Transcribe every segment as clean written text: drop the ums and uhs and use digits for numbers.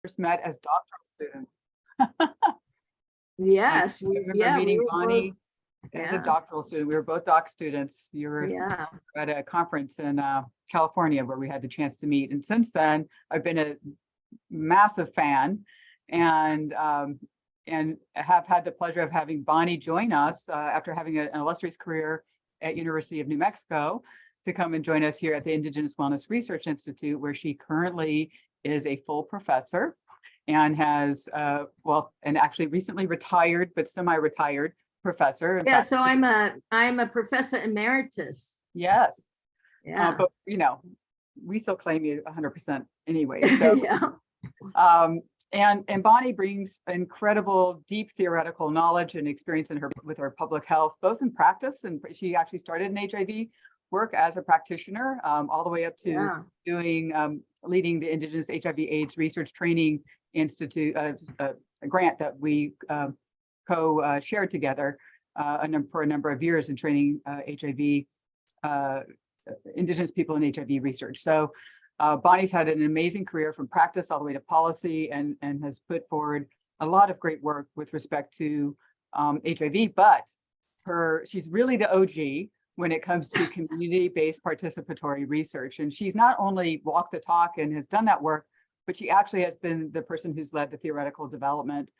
first met as doctoral students. Yes, I remember meeting Bonnie as a yeah. doctoral student. We were both doc students. You were Yeah, at a conference in California where we had the chance to meet. And since then, I've been a massive fan and have had the pleasure of having Bonnie join us after having an illustrious career at University of New Mexico to come and join us here at the Indigenous Wellness Research Institute, where she currently is a full professor and has, and actually recently retired, but semi-retired professor. In yeah. fact, So I'm a professor emeritus. yes. Yeah, But we still claim you 100% anyway. So, yeah, and Bonnie brings incredible, deep theoretical knowledge and experience with her public health, both in practice, and she actually started in HIV work as a practitioner, all the way up to doing leading the Indigenous HIV/AIDS Research Training Institute, a grant that we co-shared together for a number of years in training HIV. Indigenous people in HIV research. So Bonnie's had an amazing career from practice all the way to policy and has put forward a lot of great work with respect to HIV, but she's really the OG when it comes to community-based participatory research. And she's not only walked the talk and has done that work, but she actually has been the person who's led the theoretical development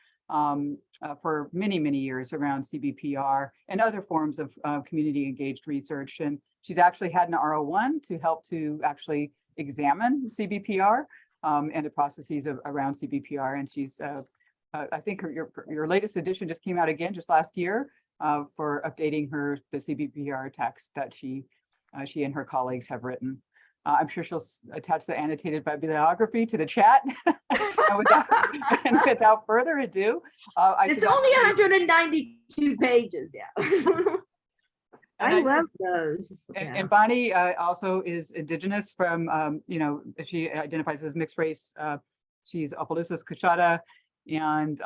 for many, many years around CBPR and other forms of community engaged research. And she's actually had an R01 to help to actually examine CBPR and the processes around CBPR. And she's, I think your latest edition just came out again just last year for updating the CBPR text that she and her colleagues have written. I'm sure she'll attach the annotated bibliography to the chat. and without further ado, it's only 192 pages. Yeah. I love those. And Bonnie also is Indigenous from, she identifies as mixed race. She's Opelousas Cochata and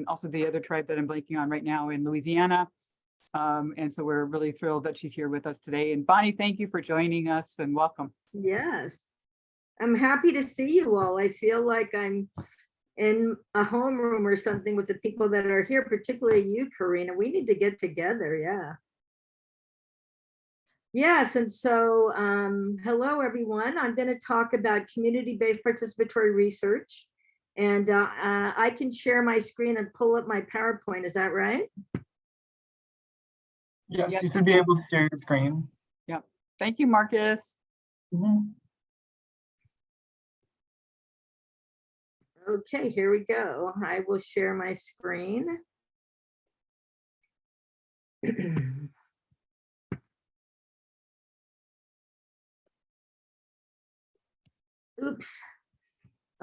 also the other tribe that I'm blanking on right now in Louisiana. And so we're really thrilled that she's here with us today. And Bonnie, thank you for joining us and welcome. Yes, I'm happy to see you all. I feel like I'm in a homeroom or something with the people that are here, particularly you, Karina. We need to get together. Yeah. Yes, and so hello everyone. I'm going to talk about community-based participatory research, and I can share my screen and pull up my PowerPoint. Is that right? Yes, you should be able to share your screen. Yeah. Thank you, Marcus. Mm-hmm. Okay, here we go. I will share my screen. Oops.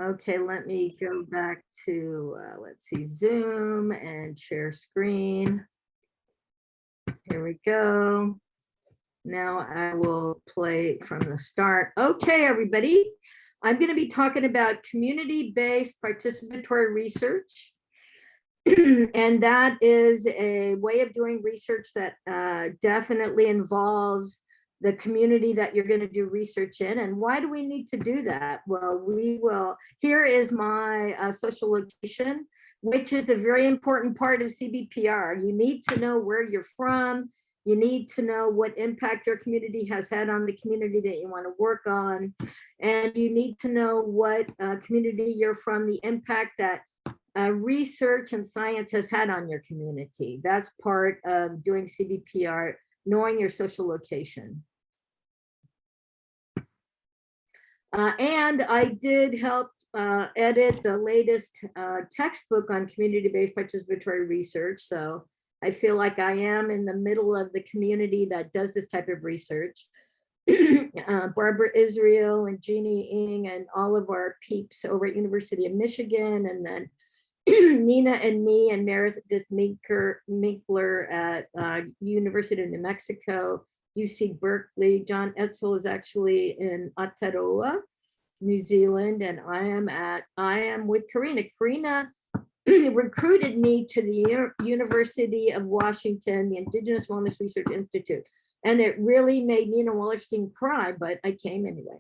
Okay, let me go back to, let's see, Zoom and share screen. Here we go. Now I will play from the start. Okay, everybody. I'm going to be talking about community-based participatory research. And that is a way of doing research that definitely involves the community that you're going to do research in. And why do we need to do that? Well, here is my social location, which is a very important part of CBPR. You need to know where you're from. You need to know what impact your community has had on the community that you want to work on. And you need to know what community you're from, the impact that research and science has had on your community. That's part of doing CBPR, knowing your social location. And I did help edit the latest textbook on community-based participatory research. So I feel like I am in the middle of the community that does this type of research. Barbara Israel and Jeannie Ng and all of our peeps over at University of Michigan, and then Nina and me and Meredith Minkler at University of New Mexico, UC Berkeley. John Etzel is actually in Aotearoa, New Zealand, and I am with Karina. Karina recruited me to the University of Washington, the Indigenous Wellness Research Institute. And it really made Nina Wallerstein cry, but I came anyway.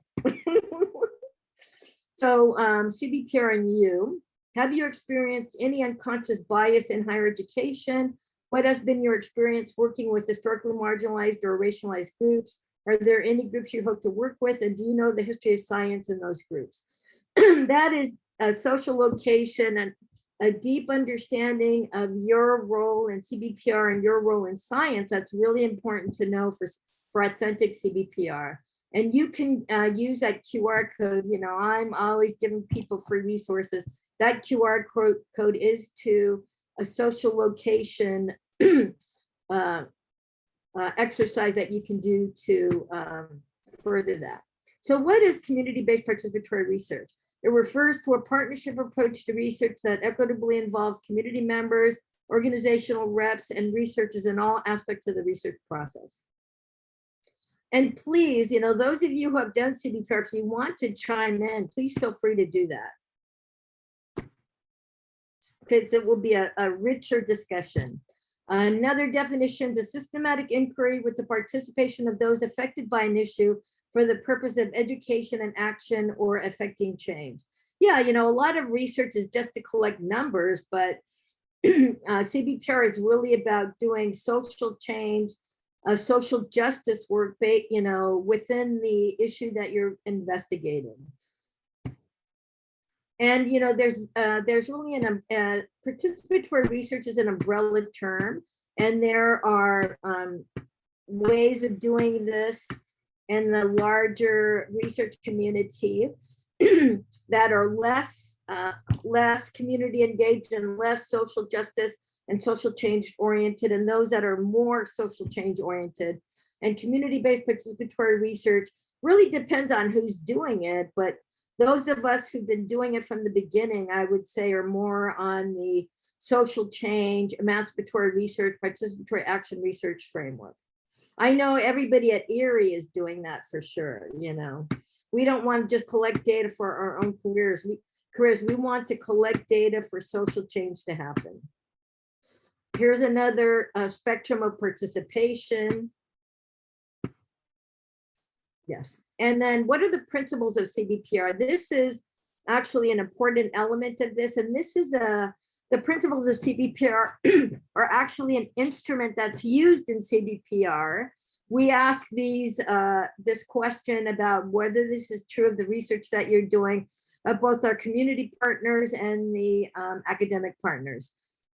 So CBPR and you, have you experienced any unconscious bias in higher education? What has been your experience working with historically marginalized or racialized groups? Are there any groups you hope to work with? And do you know the history of science in those groups? That is a social location and a deep understanding of your role in CBPR and your role in science. That's really important to know for authentic CBPR. And you can use that QR code. You know, I'm always giving people free resources. That QR code is to a social location exercise that you can do to further that. So what is community-based participatory research? It refers to a partnership approach to research that equitably involves community members, organizational reps, and researchers in all aspects of the research process. And please, you know, those of you who have done CBPR, if you want to chime in, please feel free to do that, because it will be a richer discussion. Another definition is a systematic inquiry with the participation of those affected by an issue for the purpose of education and action or affecting change. Yeah, you know, a lot of research is just to collect numbers, but CBPR is really about doing social change, social justice work, you know, within the issue that you're investigating. And, you know, there's really participatory research is an umbrella term, and there are ways of doing this in the larger research community that are less community engaged and less social justice and social change oriented, and those that are more social change oriented. And community-based participatory research really depends on who's doing it, but those of us who've been doing it from the beginning, I would say, are more on the social change, emancipatory research, participatory action research framework. I know everybody at Erie is doing that for sure. You know, we don't want to just collect data for our own careers. We want to collect data for social change to happen. Here's another spectrum of participation. Yes. And then what are the principles of CBPR? This is actually an important element of this. And this is the principles of CBPR are actually an instrument that's used in CBPR. We ask this question about whether this is true of the research that you're doing, of both our community partners and the academic partners.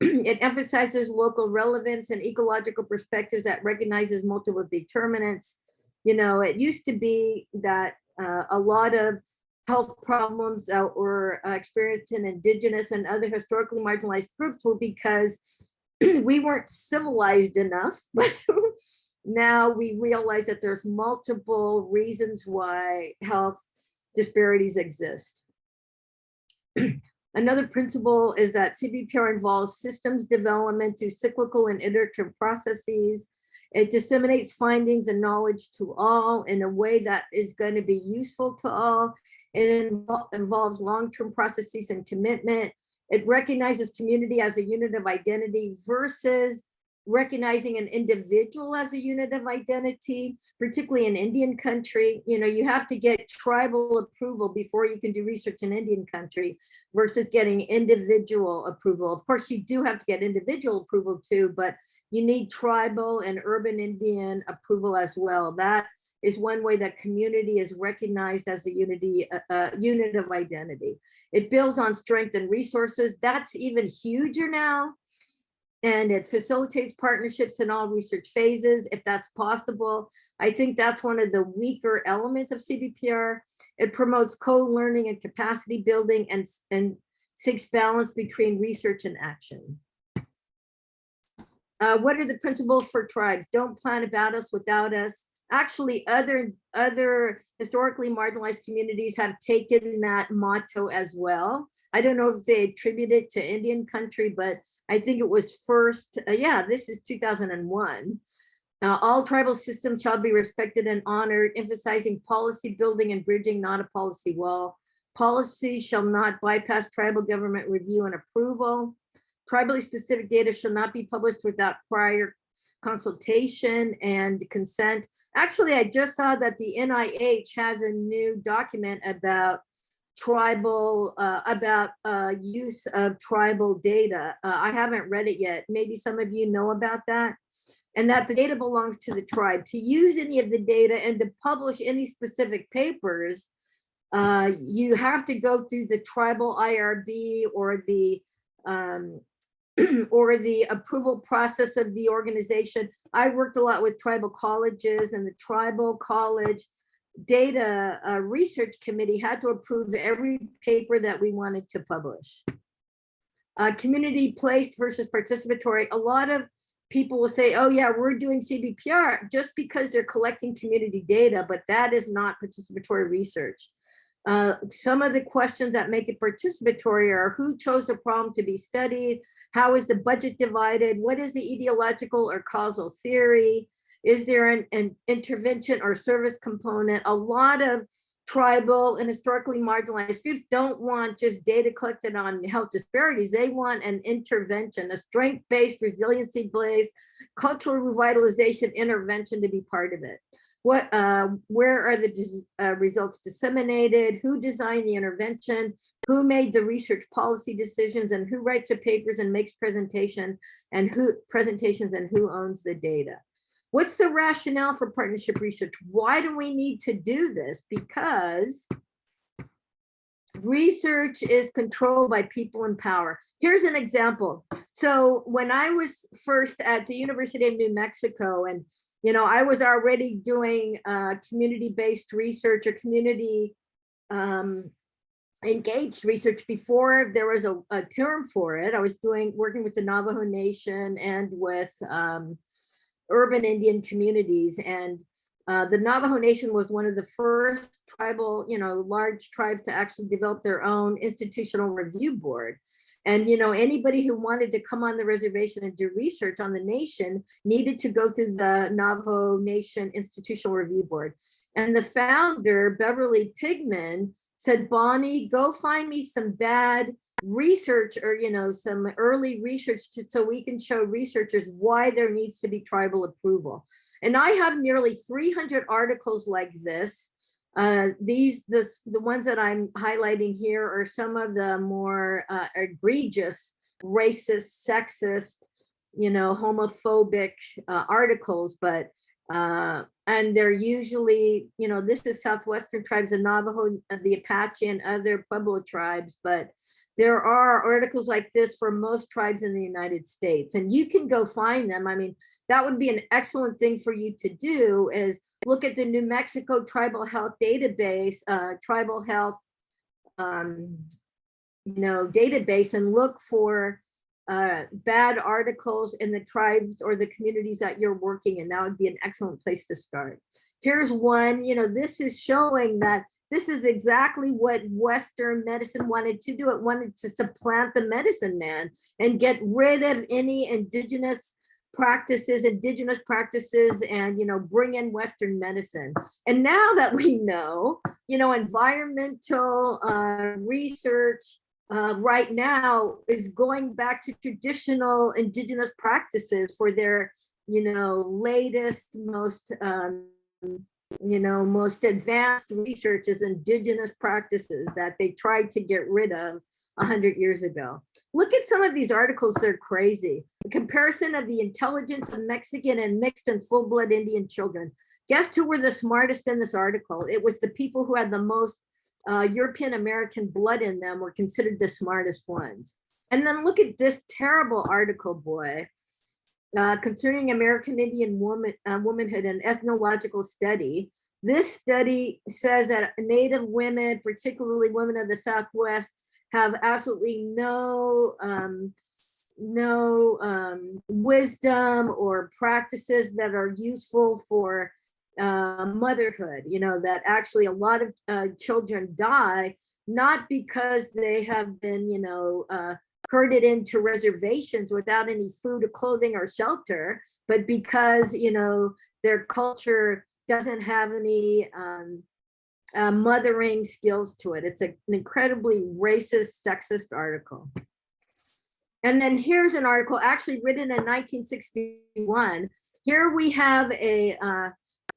It emphasizes local relevance and ecological perspectives that recognizes multiple determinants. You know, it used to be that a lot of health problems that were experienced in indigenous and other historically marginalized groups were because we weren't civilized enough, but now we realize that there's multiple reasons why health disparities exist. Another principle is that CBPR involves systems development through cyclical and iterative processes. It disseminates findings and knowledge to all in a way that is going to be useful to all. It involves long-term processes and commitment. It recognizes community as a unit of identity versus recognizing an individual as a unit of identity, particularly in Indian country. You know, you have to get tribal approval before you can do research in Indian country versus getting individual approval. Of course, you do have to get individual approval too, but you need tribal and urban Indian approval as well. That is one way that community is recognized as a unit of identity. It builds on strength and resources. That's even huger now. And it facilitates partnerships in all research phases, if that's possible. I think that's one of the weaker elements of CBPR. It promotes co-learning and capacity building and seeks balance between research and action. What are the principles for tribes? Don't plan about us without us. Actually, other historically marginalized communities have taken that motto as well. I don't know if they attribute it to Indian country, but I think it was first, yeah, this is 2001. All tribal systems shall be respected and honored, emphasizing policy building and bridging, not a policy wall. Policies shall not bypass tribal government review and approval. Tribally specific data shall not be published without prior consultation and consent. Actually, I just saw that the NIH has a new document about tribal, about use of tribal data. I haven't read it yet. Maybe some of you know about that. And that the data belongs to the tribe. To use any of the data and to publish any specific papers, you have to go through the tribal IRB or the or the approval process of the organization. I worked a lot with tribal colleges, and the tribal college data research committee had to approve every paper that we wanted to publish. Community placed versus participatory. A lot of people will say, oh yeah, we're doing CBPR just because they're collecting community data, but that is not participatory research. Some of the questions that make it participatory are: who chose the problem to be studied? How is the budget divided? What is the ideological or causal theory? Is there an intervention or service component? A lot of tribal and historically marginalized groups don't want just data collected on health disparities. They want an intervention, a strength-based, resiliency-based, cultural revitalization intervention to be part of it. Where are the results disseminated? Who designed the intervention? Who made the research policy decisions? And who writes the papers and makes presentations? And who owns the data? What's the rationale for partnership research? Why do we need to do this? Because research is controlled by people in power. Here's an example. So when I was first at the University of New Mexico, and I was already doing community-based research or community engaged research before there was a term for it. I was working with the Navajo Nation and with urban Indian communities. And the Navajo Nation was one of the first tribal, large tribes to actually develop their own institutional review board. And, anybody who wanted to come on the reservation and do research on the nation needed to go through the Navajo Nation Institutional Review Board. And the founder, Beverly Pigman, said, Bonnie, go find me some bad research or, some early research so we can show researchers why there needs to be tribal approval. And I have nearly 300 articles like this. The ones that I'm highlighting here are some of the more egregious racist, sexist, homophobic articles, but and they're usually, this is Southwestern tribes, the Navajo, the Apache, and other Pueblo tribes, but there are articles like this for most tribes in the United States, and you can go find them. I mean, that would be an excellent thing for you to do, is look at the New Mexico Tribal Health Database, Tribal Health, database, and look for bad articles in the tribes or the communities that you're working in. That would be an excellent place to start. Here's one, this is showing that this is exactly what Western medicine wanted to do. It wanted to supplant the medicine man and get rid of any indigenous practices, and, bring in Western medicine. And now that we know, environmental research right now is going back to traditional indigenous practices for their, latest, most advanced research is indigenous practices that they tried to get rid of 100 years ago. Look at some of these articles, they're crazy. The comparison of the intelligence of Mexican and mixed and full-blood Indian children. Guess who were the smartest in this article? It was the people who had the most European American blood in them were considered the smartest ones. And then look at this terrible article, boy. Concerning American Indian womanhood and ethnological study. This study says that Native women, particularly women of the Southwest, have absolutely no wisdom or practices that are useful for motherhood. That actually a lot of children die, not because they have been, herded into reservations without any food or clothing or shelter, but because, their culture doesn't have any mothering skills to it. It's an incredibly racist, sexist article. And then here's an article actually written in 1961. Here we have a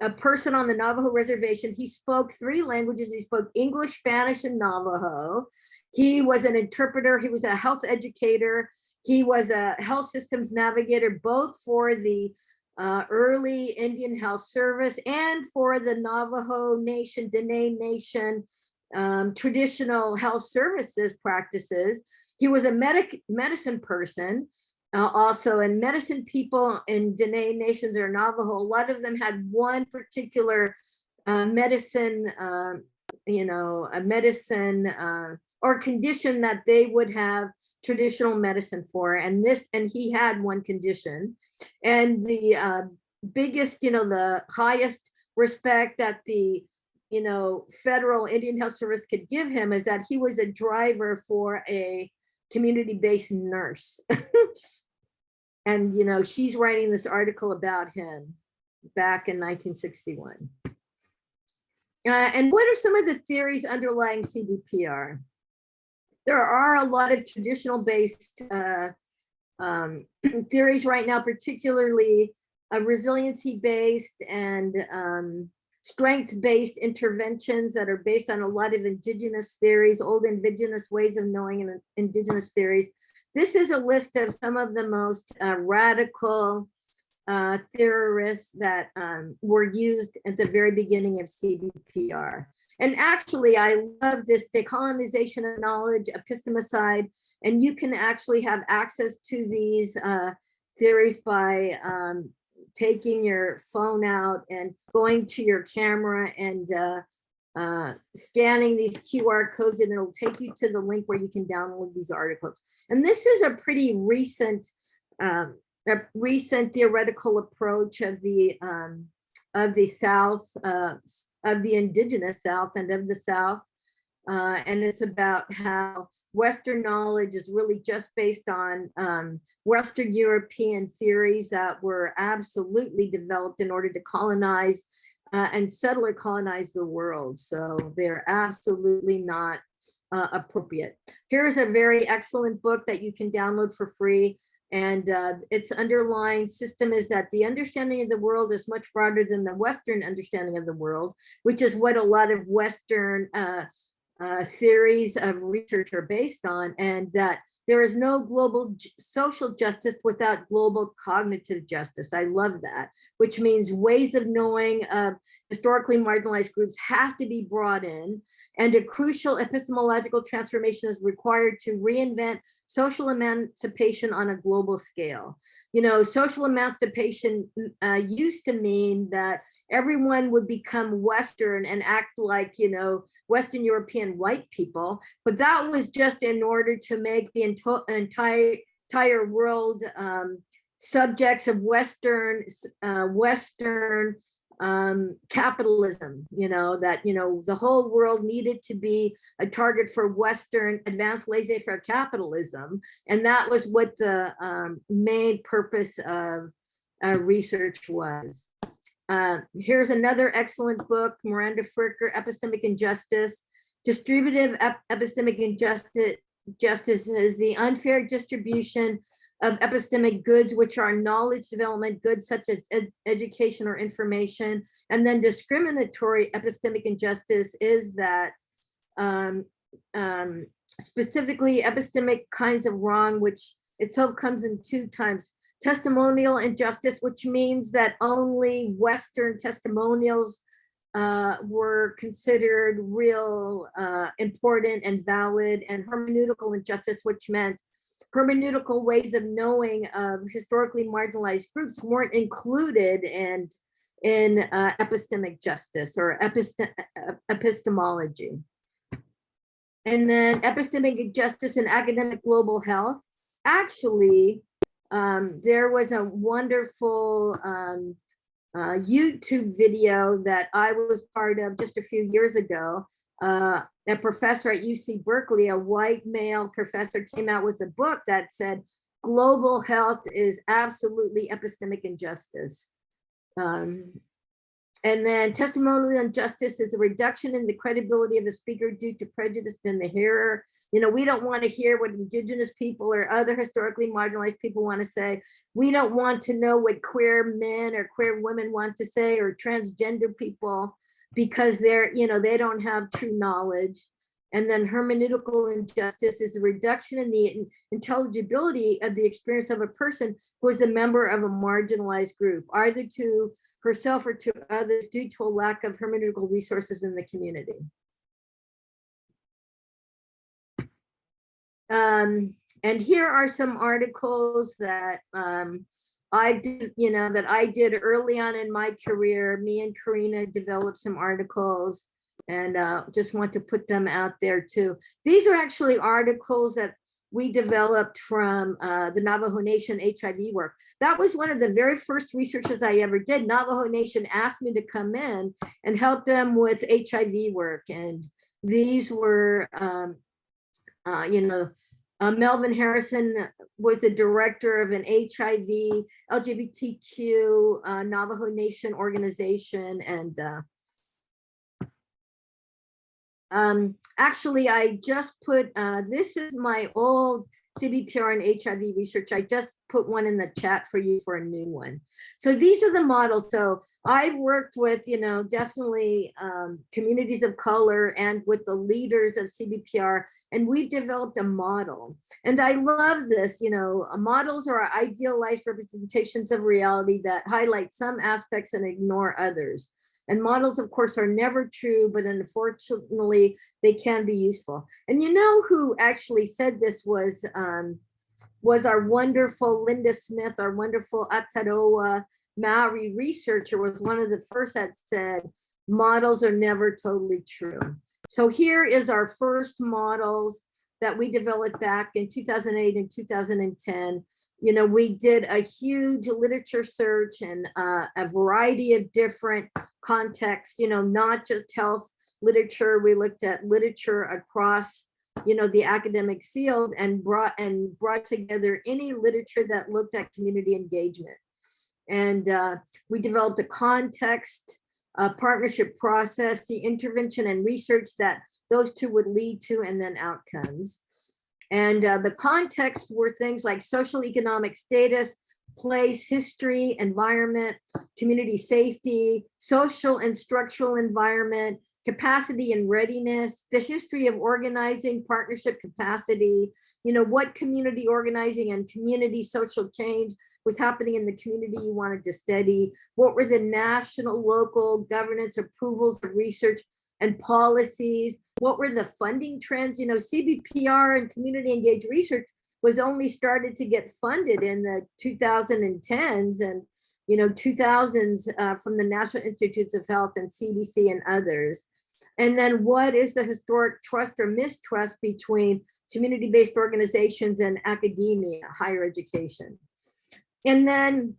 a person on the Navajo reservation. He spoke 3 languages. He spoke English, Spanish, and Navajo. He was an interpreter. He was a health educator. He was a health systems navigator, both for the early Indian Health Service and for the Navajo Nation, Dene Nation traditional health services practices. He was a medicine person. Also, and medicine people in Dene Nations or Navajo, a lot of them had one particular medicine, a medicine or condition that they would have traditional medicine for. And he had one condition. And the biggest, the highest respect that the federal Indian Health Service could give him is that he was a driver for a community-based nurse. And she's writing this article about him back in 1961. And what are some of the theories underlying CBPR? There are a lot of traditional based theories right now, particularly resiliency based and strength-based interventions that are based on a lot of indigenous theories, old indigenous ways of knowing and indigenous theories. This is a list of some of the most radical theorists that were used at the very beginning of CBPR. And actually, I love this decolonization of knowledge, epistemicide, and you can actually have access to these theories by taking your phone out and going to your camera and scanning these QR codes, and it'll take you to the link where you can download these articles. And this is a pretty recent theoretical approach of the South, of the indigenous South and of the South. And it's about how Western knowledge is really just based on Western European theories that were absolutely developed in order to colonize and settler colonize the world. So they're absolutely not appropriate. Here's a very excellent book that you can download for free. And its underlying system is that the understanding of the world is much broader than the Western understanding of the world, which is what a lot of Western theories of research are based on, and that there is no global social justice without global cognitive justice. I love that, which means ways of knowing of historically marginalized groups have to be brought in, and a crucial epistemological transformation is required to reinvent social emancipation on a global scale. Social emancipation used to mean that everyone would become Western and act like, Western European white people, but that was just in order to make the entire world subjects of Western capitalism, the whole world needed to be a target for Western advanced laissez-faire capitalism. And that was what the main purpose of research was. Here's another excellent book, Miranda Fricker, Epistemic Injustice. Distributive epistemic injustice is the unfair distribution of epistemic goods, which are knowledge development goods such as education or information. And then discriminatory epistemic injustice is that specifically epistemic kinds of wrong, which itself comes in 2 times. Testimonial injustice, which means that only Western testimonials were considered real important and valid, and hermeneutical injustice, which meant hermeneutical ways of knowing of historically marginalized groups weren't included in epistemic justice or epistemology. And then epistemic injustice in academic global health. Actually, there was a wonderful YouTube video that I was part of just a few years ago. A professor at UC Berkeley, a white male professor, came out with a book that said global health is absolutely epistemic injustice. And then testimonial injustice is a reduction in the credibility of the speaker due to prejudice in the hearer. You know, we don't want to hear what Indigenous people or other historically marginalized people want to say. We don't want to know what queer men or queer women want to say, or transgender people, because they're, you know, they don't have true knowledge. And then hermeneutical injustice is a reduction in the intelligibility of the experience of a person who is a member of a marginalized group, either to herself or to others, due to a lack of hermeneutical resources in the community. And here are some articles that I did, you know, that I did early on in my career. Me and Karina developed some articles, and just want to put them out there too. These are actually articles that we developed from the Navajo Nation HIV work. That was one of the very first researches I ever did. Navajo Nation asked me to come in and help them with HIV work. And these were, you know, Melvin Harrison was the director of an HIV, LGBTQ Navajo Nation organization. And actually, I just put, this is my old CBPR and HIV research. I just put one in the chat for you for a new one. So these are the models. So I've worked with, you know, definitely communities of color and with the leaders of CBPR, and we've developed a model. And I love this, you know, models are idealized representations of reality that highlight some aspects and ignore others. And models, of course, are never true, but unfortunately, they can be useful. And you know who actually said this was our wonderful Linda Smith, our wonderful Ataroa Maori researcher, was one of the first that said, models are never totally true. So here is our first models that we developed back in 2008 and 2010. You know, we did a huge literature search and a variety of different contexts, you know, not just health literature. We looked at literature across, you know, the academic field, and brought together any literature that looked at community engagement. And we developed a context, partnership process, the intervention and research that those two would lead to, and then outcomes. And the context were things like social economic status, place, history, environment, community safety, social and structural environment, capacity and readiness, the history of organizing, partnership capacity, you know, what community organizing and community social change was happening in the community you wanted to study, what were the national, local governance approvals of research and policies, what were the funding trends. You know, CBPR and community engaged research was only started to get funded in the 2010s and, you know, 2000s from the National Institutes of Health and CDC and others. And then what is the historic trust or mistrust between community-based organizations and academia, higher education? And then,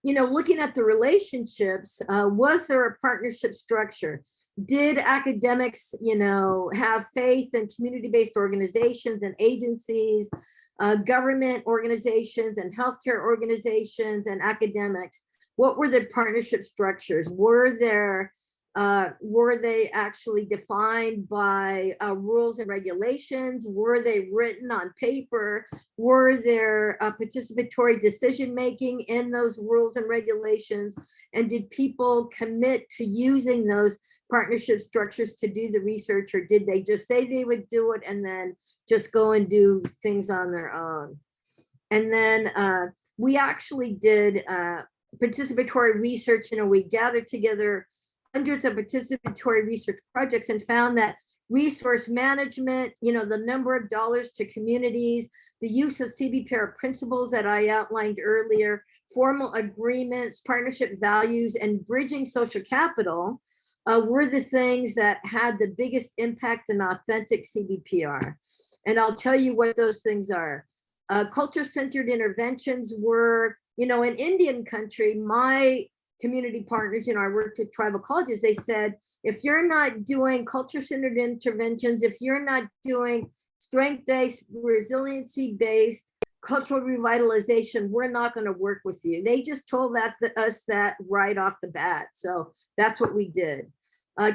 you know, looking at the relationships, was there a partnership structure? Did academics, you know, have faith in community-based organizations and agencies, government organizations and healthcare organizations and academics? What were the partnership structures? Were they actually defined by rules and regulations? Were they written on paper? Were there participatory decision-making in those rules and regulations? And did people commit to using those partnership structures to do the research, or did they just say they would do it and then just go and do things on their own? And then we actually did participatory research. You know, we gathered together hundreds of participatory research projects and found that resource management, you know, the number of dollars to communities, the use of CBPR principles that I outlined earlier, formal agreements, partnership values, and bridging social capital were the things that had the biggest impact in authentic CBPR. And I'll tell you what those things are. Culture-centered interventions were, you know, in Indian country, my community partners, you know, I worked with tribal colleges, they said, if you're not doing culture-centered interventions, if you're not doing strength-based, resiliency-based cultural revitalization, we're not going to work with you. They just told us that right off the bat. So that's what we did.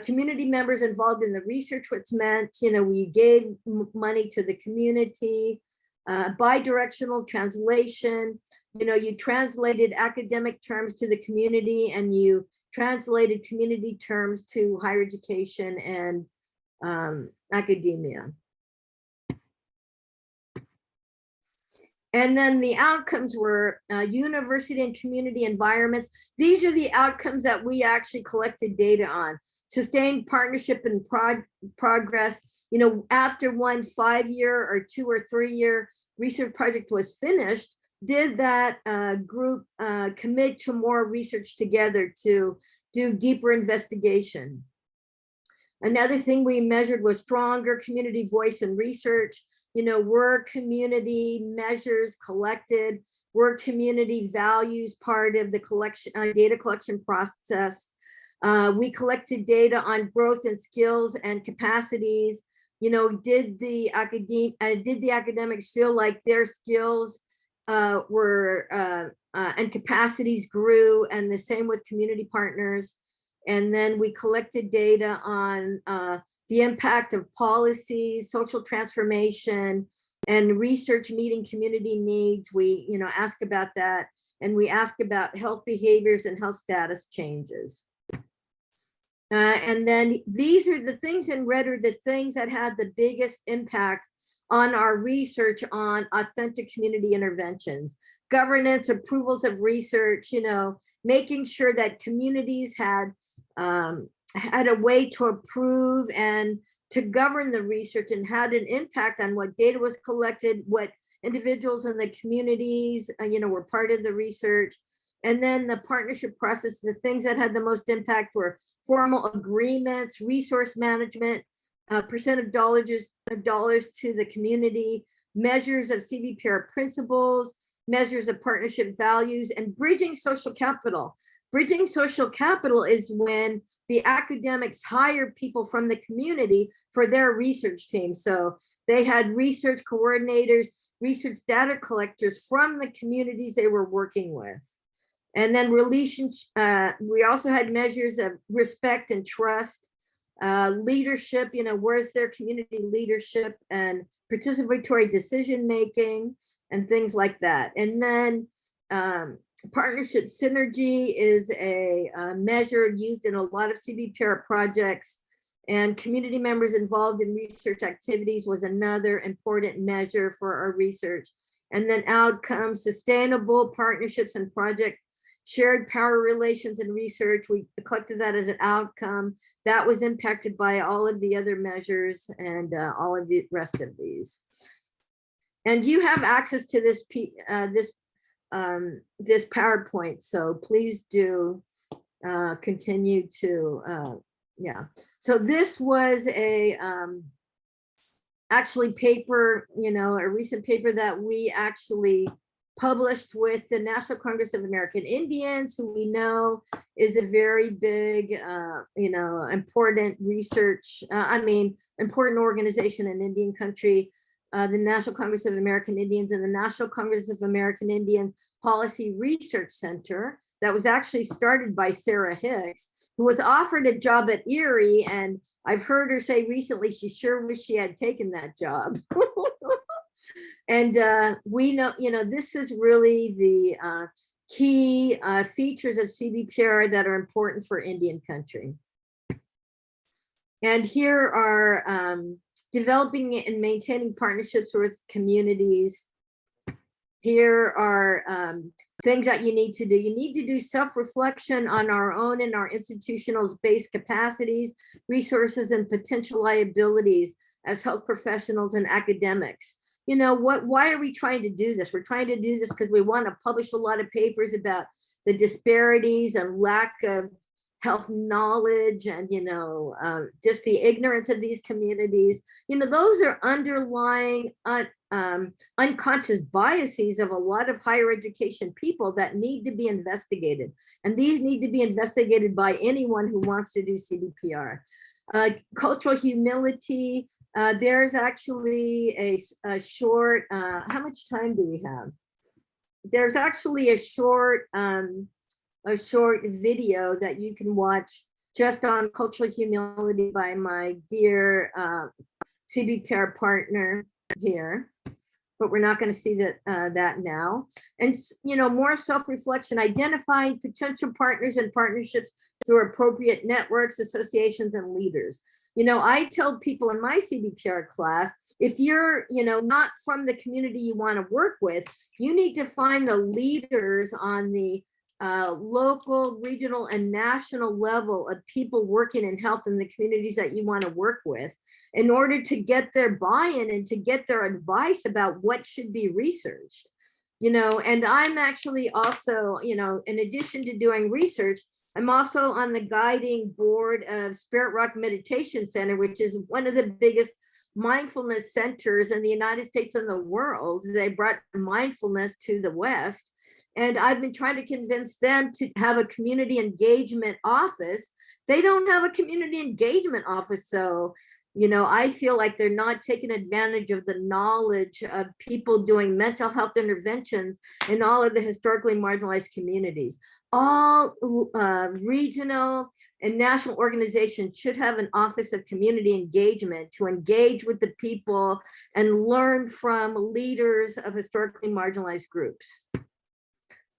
Community members involved in the research, which meant, we gave money to the community. Bi-directional translation, you translated academic terms to the community and you translated community terms to higher education and academia. And then the outcomes were university and community environments. These are the outcomes that we actually collected data on. Sustained partnership and progress. After one 5-year or 2 or 3 year research project was finished, did that group commit to more research together to do deeper investigation? Another thing we measured was stronger community voice and research. Were community measures collected? Were community values part of the collection, data collection process? We collected data on growth and skills and capacities. Did the academics feel like their skills were and capacities grew, and the same with community partners? And then we collected data on the impact of policies, social transformation, and research meeting community needs. We, ask about that, and we ask about health behaviors and health status changes. And then these are the things in red are the things that had the biggest impact on our research on authentic community interventions. Governance, approvals of research, making sure that communities had a way to approve and to govern the research and had an impact on what data was collected, what individuals in the communities, were part of the research. And then the partnership process, the things that had the most impact were formal agreements, resource management, percent of dollars to the community, measures of CBPR principles, measures of partnership values, and bridging social capital. Bridging social capital is when the academics hire people from the community for their research team. So they had research coordinators, research data collectors from the communities they were working with. And then we also had measures of respect and trust, leadership, where's their community leadership and participatory decision-making and things like that. And then partnership synergy is a measure used in a lot of CBPR projects, and community members involved in research activities was another important measure for our research. And then outcomes, sustainable partnerships and project, shared power relations and research, we collected that as an outcome. That was impacted by all of the other measures and all of the rest of these. And you have access to this this PowerPoint, so please do continue to, yeah. So this was a actually paper, a recent paper that we actually published with the National Congress of American Indians, who we know is a very big, important research, important organization in Indian country. The National Congress of American Indians and the National Congress of American Indians Policy Research Center that was actually started by Sarah Hicks, who was offered a job at Erie. And I've heard her say recently, she sure wished she had taken that job. And we know, this is really the key features of CBPR that are important for Indian country. And here are developing and maintaining partnerships with communities. Here are things that you need to do. You need to do self-reflection on our own and our institutional based capacities, resources, and potential liabilities as health professionals and academics. Why are we trying to do this? We're trying to do this because we want to publish a lot of papers about the disparities and lack of health knowledge and, just the ignorance of these communities. Those are underlying unconscious biases of a lot of higher education people that need to be investigated. And these need to be investigated by anyone who wants to do CBPR. Cultural humility, There's actually a short, how much time do we have? There's actually a short video that you can watch just on cultural humility by my dear CBPR partner here. But we're not going to see that now. And more self-reflection, identifying potential partners and partnerships through appropriate networks, associations, and leaders. I tell people in my CBPR class, if you're not from the community you want to work with, you need to find the leaders on the local, regional, and national level of people working in health in the communities that you want to work with in order to get their buy-in and to get their advice about what should be researched. And I'm actually also, in addition to doing research, I'm also on the guiding board of Spirit Rock Meditation Center, which is one of the biggest mindfulness centers in the United States and the world. They brought mindfulness to the West. And I've been trying to convince them to have a community engagement office. They don't have a community engagement office. So, I feel like they're not taking advantage of the knowledge of people doing mental health interventions in all of the historically marginalized communities. All regional and national organizations should have an office of community engagement to engage with the people and learn from leaders of historically marginalized groups.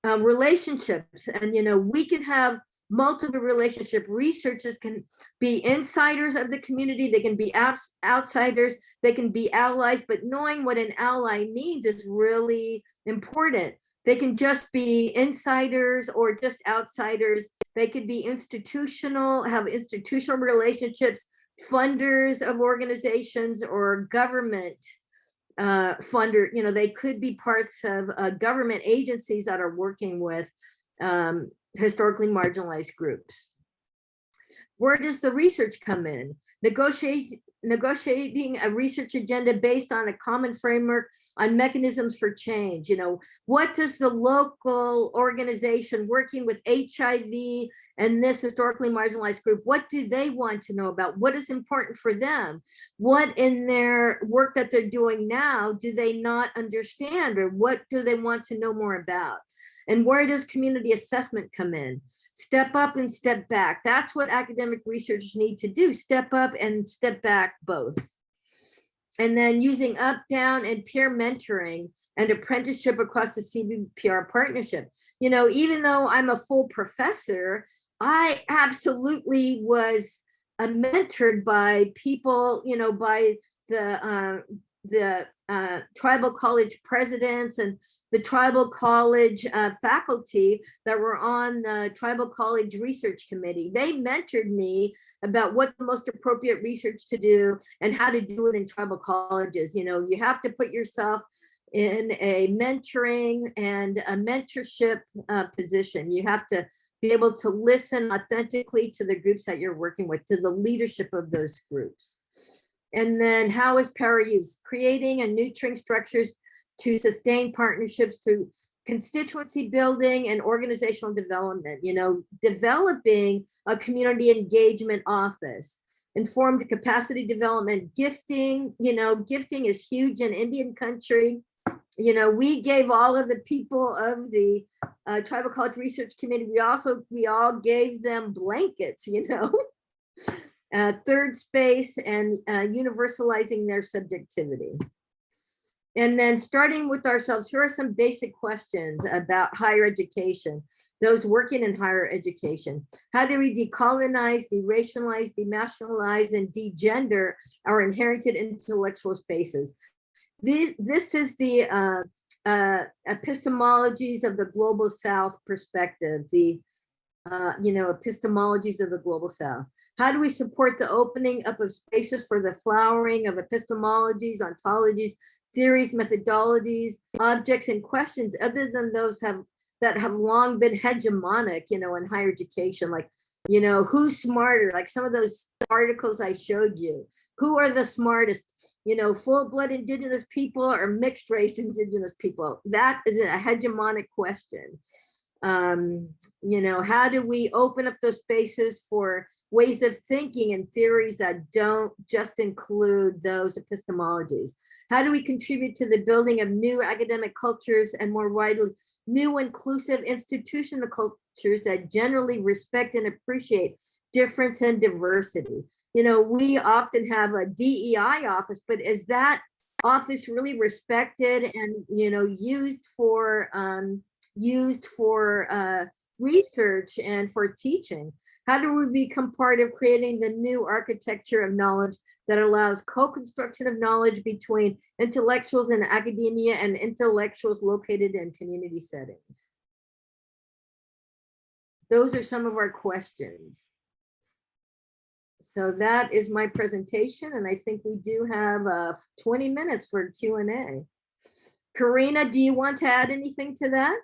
Relationships, and we can have multiple relationship. Researchers can be insiders of the community, they can be outsiders, they can be allies, but knowing what an ally means is really important. They can just be insiders or just outsiders. They could be institutional, have institutional relationships, funders of organizations, or government funder. They could be parts of government agencies that are working with historically marginalized groups. Where does the research come in? Negotiating a research agenda based on a common framework on mechanisms for change. What does the local organization working with HIV and this historically marginalized group, what do they want to know about? What is important for them? What in their work that they're doing now do they not understand, or what do they want to know more about? And where does community assessment come in? Step up and step back. That's what academic researchers need to do, step up and step back both. And then using up, down, and peer mentoring and apprenticeship across the CBPR partnership. Even though I'm a full professor, I absolutely was mentored by people, by the tribal college presidents and the tribal college faculty that were on the tribal college research committee. They mentored me about what the most appropriate research to do and how to do it in tribal colleges. You have to put yourself in a mentoring and a mentorship position. You have to be able to listen authentically to the groups that you're working with, to the leadership of those groups. And then how is power used? Creating and nurturing structures to sustain partnerships through constituency building and organizational development, developing a community engagement office, informed capacity development, gifting, gifting is huge in Indian country. We gave all of the people of the Tribal College Research Committee, we all gave them blankets, third space, and universalizing their subjectivity. And then starting with ourselves, here are some basic questions about higher education, those working in higher education. How do we decolonize, deracialize, denationalize, and degender our inherited intellectual spaces? This is the epistemologies of the Global South perspective, the epistemologies of the Global South. How do we support the opening up of spaces for the flowering of epistemologies, ontologies, theories, methodologies, objects, and questions other than those that have long been hegemonic, in higher education, like, who's smarter, like some of those articles I showed you. Who are the smartest, full-blood indigenous people or mixed race indigenous people? That is a hegemonic question. You know, how do we open up those spaces for ways of thinking and theories that don't just include those epistemologies? How do we contribute to the building of new academic cultures and more widely new inclusive institutional cultures that generally respect and appreciate difference and diversity? You know, we often have a DEI office, but is that office really respected and, you know, used for research and for teaching? How do we become part of creating the new architecture of knowledge that allows co-construction of knowledge between intellectuals in academia and intellectuals located in community settings? Those are some of our questions. So that is my presentation, and I think we do have 20 minutes for Q&A. Karina, do you want to add anything to that?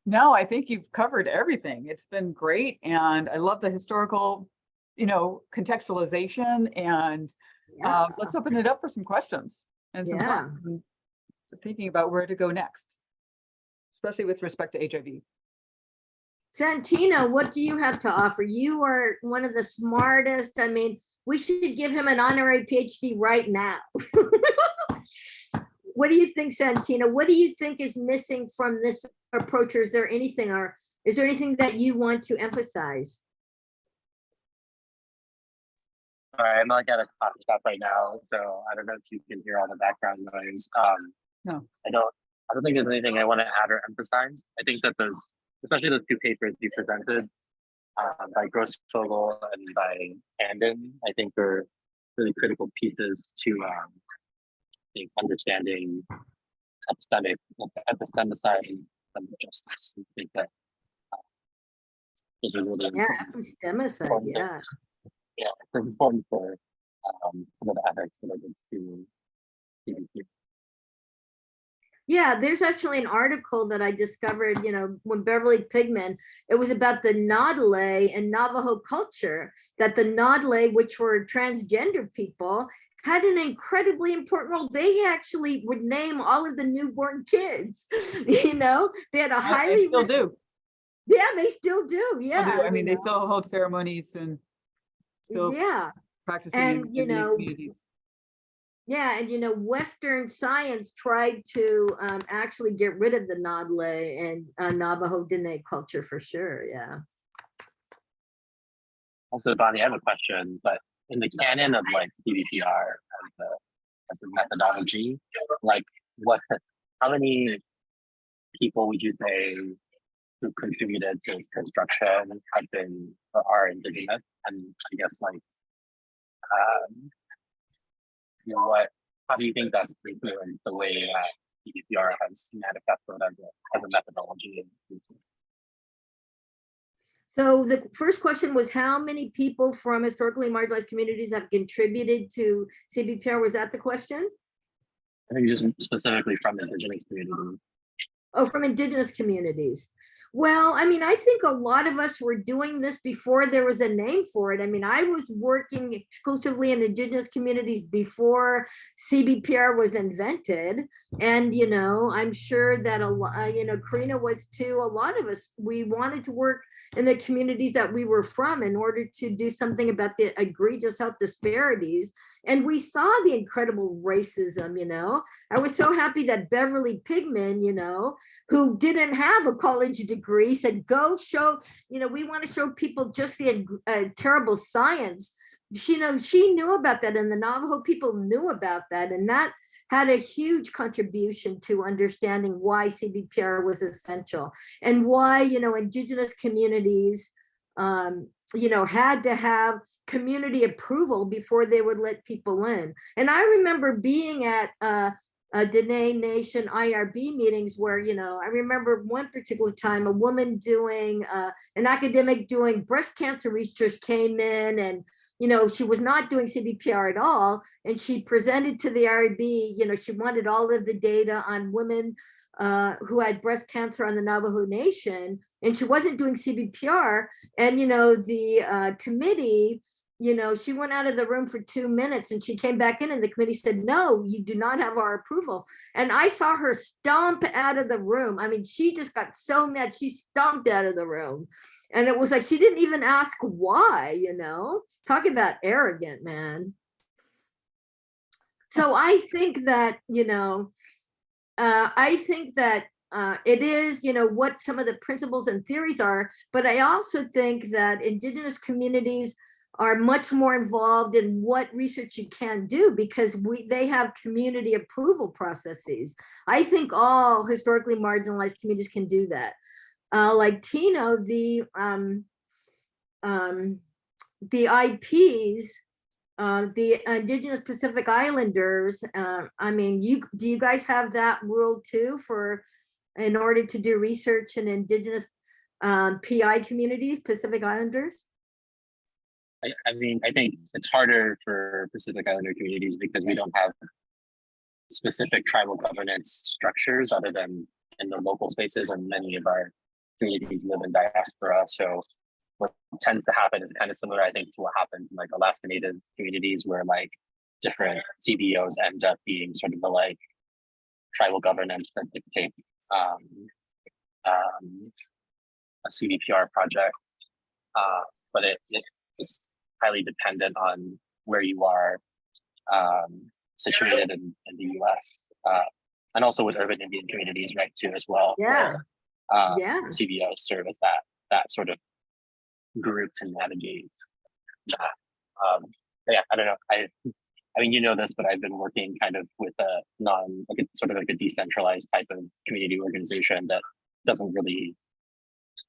No, I think you've covered everything. It's been great. And I love the historical, you know, contextualization, and Yeah. let's open it up for some questions and some Yeah. thoughts and thinking about where to go next, especially with respect to HIV. Santino, what do you have to offer? You are one of the smartest. I mean, we should give him an honorary PhD right now. What do you think, Santino? What do you think is missing from this approach? Or is there anything that you want to emphasize? All right, I'm like at a coffee shop right now, so I don't know if you can hear all the background noise. No. I don't think there's anything I want to add or emphasize. I think that those, especially those two papers you presented by Grossvogel and by Tandon, I think they're really critical pieces to I think understanding epistemicide and justice. I think that those are really Yeah, important epistemicide, yeah. things. Yeah, it's important for some of the ethics related to CBPR. Yeah, there's actually an article that I discovered, you know, when Beverly Pigman, it was about the Nodale and Navajo culture, that the Nodale, which were transgender people, had an incredibly important role. They actually would name all of the newborn kids, you know, they had a highly— They still do. Yeah, they still do. Yeah. I mean, they still hold ceremonies and still yeah. practicing And, in you many know, communities. yeah, and you know, Western science tried to actually get rid of the Nodale and Navajo Dene culture for sure. Yeah. Also, Bonnie, I have a question, but in the canon of like CBPR as the methodology, like how many people would you say who contributed to its construction have been or are indigenous? And I guess like, you know, how do you think that's influenced the way CBPR has manifested as a methodology? So the first question was, how many people from historically marginalized communities have contributed to CBPR? Was that the question? I think just specifically from indigenous communities. Oh, from indigenous communities. Well, I mean, I think a lot of us were doing this before there was a name for it. I mean, I was working exclusively in indigenous communities before CBPR was invented. And, you know, I'm sure that a lot, you know, Karina was too. A lot of us, we wanted to work in the communities that we were from in order to do something about the egregious health disparities. And we saw the incredible racism, you know. I was so happy that Beverly Pigman, you know, who didn't have a college degree, said, go show, you know, we want to show people just the terrible science. She knew about that, and the Navajo people knew about that, and that had a huge contribution to understanding why CBPR was essential and why, you know, indigenous communities, you know, had to have community approval before they would let people in. And I remember being at Dene Nation IRB meetings where, you know, I remember one particular time a woman doing, an academic doing breast cancer research came in, and, you know, she was not doing CBPR at all. And she presented to the IRB, you know, she wanted all of the data on women who had breast cancer on the Navajo Nation, and she wasn't doing CBPR. And, you know, the committee you know, she went out of the room for 2 minutes and she came back in and the committee said, no, you do not have our approval. And I saw her stomp out of the room. I mean, she just got so mad, she stomped out of the room. And it was like, she didn't even ask why, you know, talking about arrogant, man. So I think that, you know, it is, you know, what some of the principles and theories are, but I also think that Indigenous communities are much more involved in what research you can do because they have community approval processes. I think all historically marginalized communities can do that. Like Tino, the IPs, the Indigenous Pacific Islanders, I mean, do you guys have that rule too in order to do research in Indigenous PI communities, Pacific Islanders? I mean, I think it's harder for Pacific Islander communities because we don't have specific tribal governance structures other than in the local spaces, and many of our communities live in diaspora. So what tends to happen is kind of similar, I think, to what happened in like Alaska Native communities, where like different CBOs end up being sort of the like tribal governance that dictate a CBPR project. But it's highly dependent on where you are situated in the US. And also with urban Indian communities, right, too, as well. Yeah. Where, Yeah. CBOs serve as that sort of group to navigate that. Yeah, I don't know. I mean, you know this, but I've been working kind of with a sort of like a decentralized type of community organization that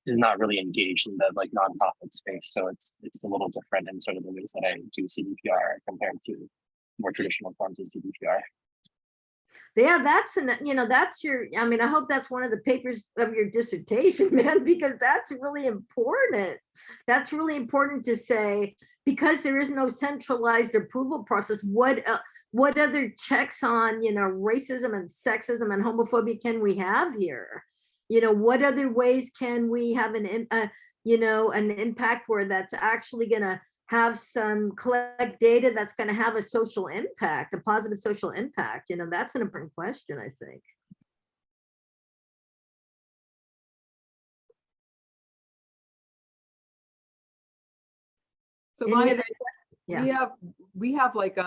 is not really engaged in the like nonprofit space. So it's a little different in sort of the ways that I do CBPR compared to more traditional forms of CBPR. Yeah, that's your, I mean, I hope that's one of the papers of your dissertation, man, because that's really important. That's really important to say, because there is no centralized approval process, what other checks on, you know, racism and sexism and homophobia can we have here? You know, what other ways can we have an impact where that's actually gonna have collect data that's going to have a social impact, a positive social impact? You know, that's an important question, I think. So Any Bonnie, other- yeah. we have like